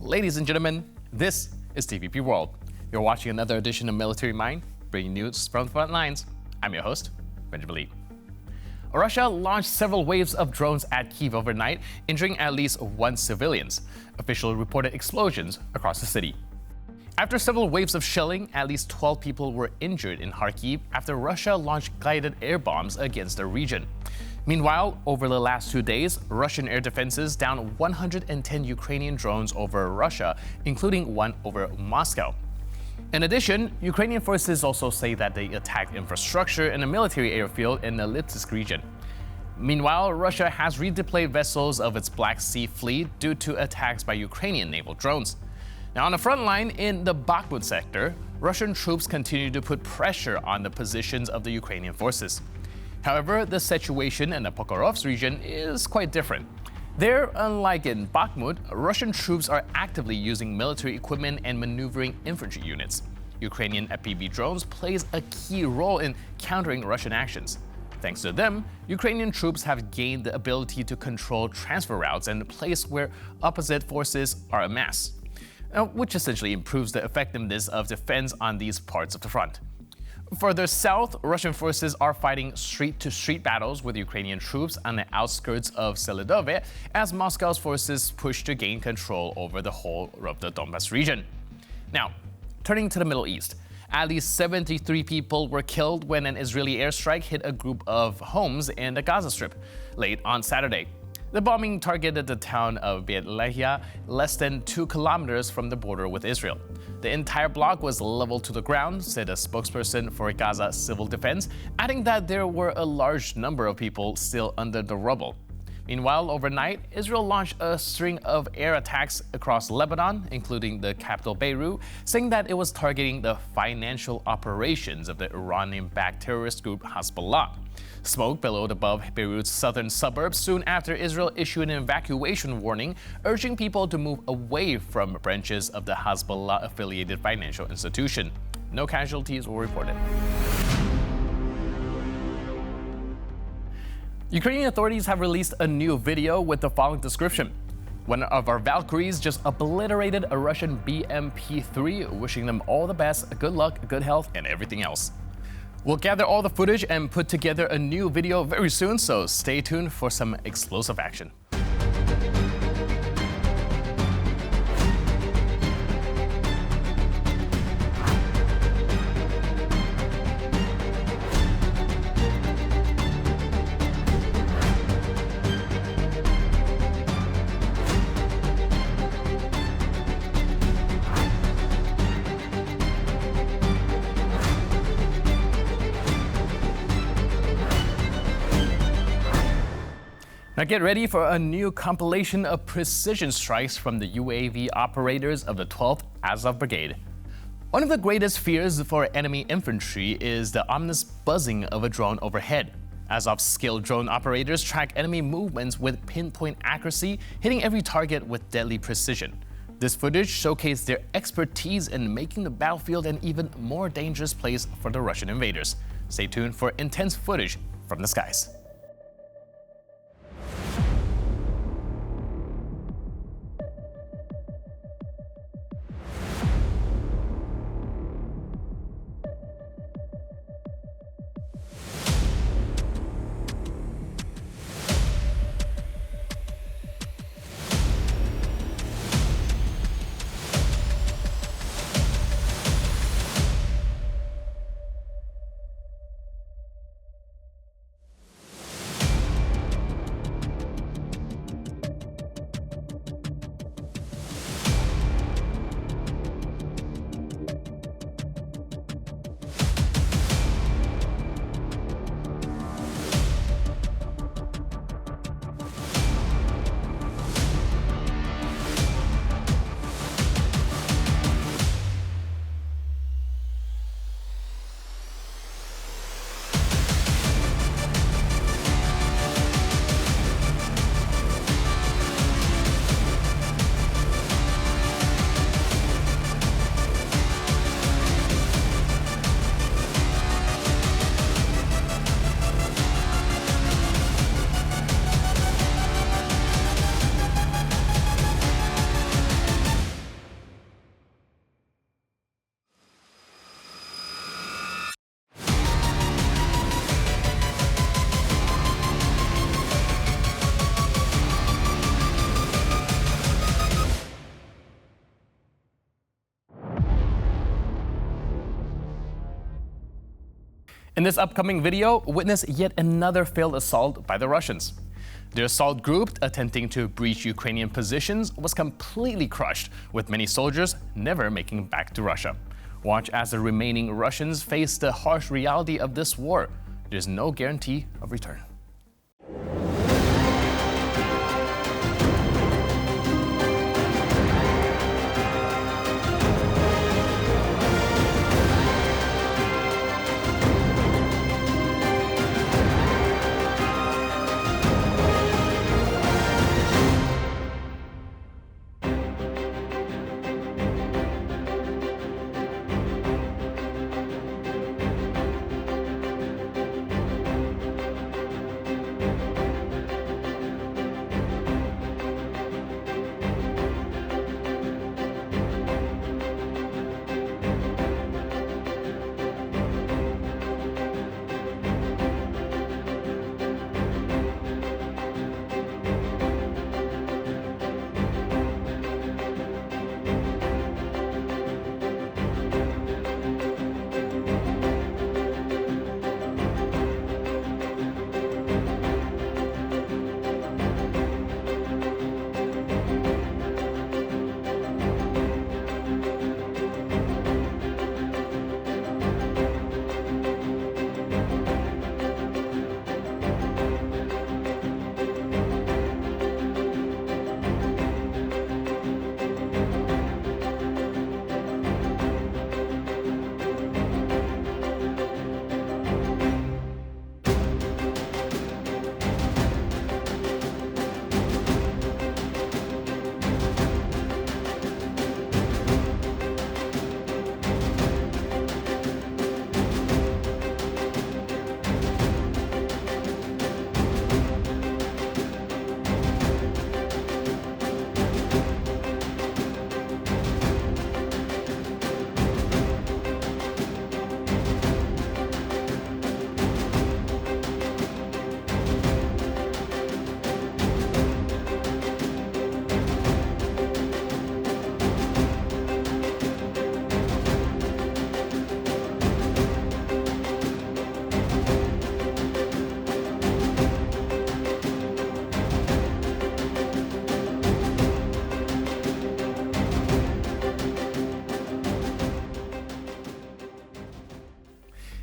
Ladies and gentlemen, this is TVP World. You're watching another edition of Military Mind, bringing news from the front lines. I'm your host, Benjamin Lee. Russia launched several waves of drones at Kyiv overnight, injuring at least one civilian. Officials reported explosions across the city. After several waves of shelling, at least 12 people were injured in Kharkiv after Russia launched guided air bombs against the region. Meanwhile, over the last 2 days, Russian air defenses downed 110 Ukrainian drones over Russia, including one over Moscow. In addition, Ukrainian forces also say that they attacked infrastructure in a military airfield in the Lipetsk region. Meanwhile, Russia has redeployed vessels of its Black Sea fleet due to attacks by Ukrainian naval drones. Now, on the front line in the Bakhmut sector, Russian troops continue to put pressure on the positions of the Ukrainian forces. However, the situation in the Pokrovsk region is quite different. There, unlike in Bakhmut, Russian troops are actively using military equipment and maneuvering infantry units. Ukrainian FPV drones plays a key role in countering Russian actions. Thanks to them, Ukrainian troops have gained the ability to control transfer routes and place where opposite forces are amassed, which essentially improves the effectiveness of defense on these parts of the front. Further south, Russian forces are fighting street-to-street battles with Ukrainian troops on the outskirts of Selidove as Moscow's forces push to gain control over the whole of the Donbas region. Now, turning to the Middle East, at least 73 people were killed when an Israeli airstrike hit a group of homes in the Gaza Strip late on Saturday. The bombing targeted the town of Beit Lahia, less than 2 kilometers from the border with Israel. The entire block was leveled to the ground, said a spokesperson for Gaza Civil Defense, adding that there were a large number of people still under the rubble. Meanwhile, overnight, Israel launched a string of air attacks across Lebanon, including the capital Beirut, saying that it was targeting the financial operations of the Iranian-backed terrorist group Hezbollah. Smoke billowed above Beirut's southern suburbs soon after Israel issued an evacuation warning, urging people to move away from branches of the Hezbollah-affiliated financial institution. No casualties were reported. Ukrainian authorities have released a new video with the following description. One of our Valkyries just obliterated a Russian BMP-3, wishing them all the best, good luck, good health, and everything else. We'll gather all the footage and put together a new video very soon, so stay tuned for some explosive action. Now get ready for a new compilation of precision strikes from the UAV operators of the 12th Azov Brigade. One of the greatest fears for enemy infantry is the ominous buzzing of a drone overhead. Azov's skilled drone operators track enemy movements with pinpoint accuracy, hitting every target with deadly precision. This footage showcased their expertise in making the battlefield an even more dangerous place for the Russian invaders. Stay tuned for intense footage from the skies. In this upcoming video, witness yet another failed assault by the Russians. The assault group attempting to breach Ukrainian positions was completely crushed, with many soldiers never making it back to Russia. Watch as the remaining Russians face the harsh reality of this war. There's no guarantee of return.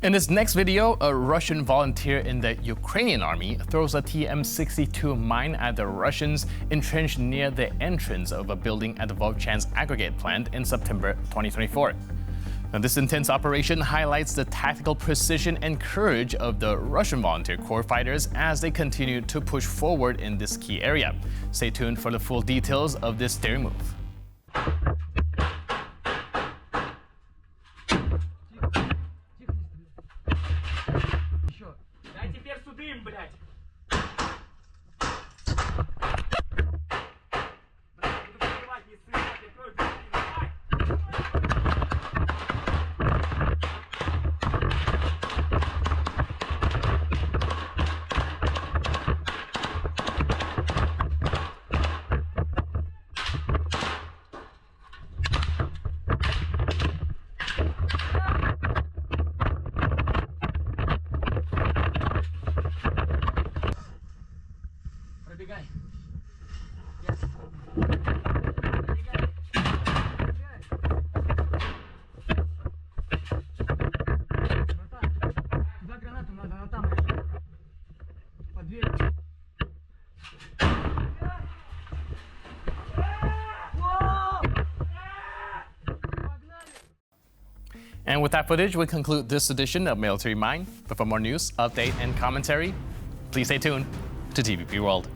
In this next video, a Russian volunteer in the Ukrainian army throws a TM-62 mine at the Russians entrenched near the entrance of a building at the Vovchansk aggregate plant in September 2024. Now, this intense operation highlights the tactical precision and courage of the Russian volunteer corps fighters as they continue to push forward in this key area. Stay tuned for the full details of this daring move. And with that footage, we conclude this edition of Military Mind. But for more news, update, and commentary, please stay tuned to TVP World.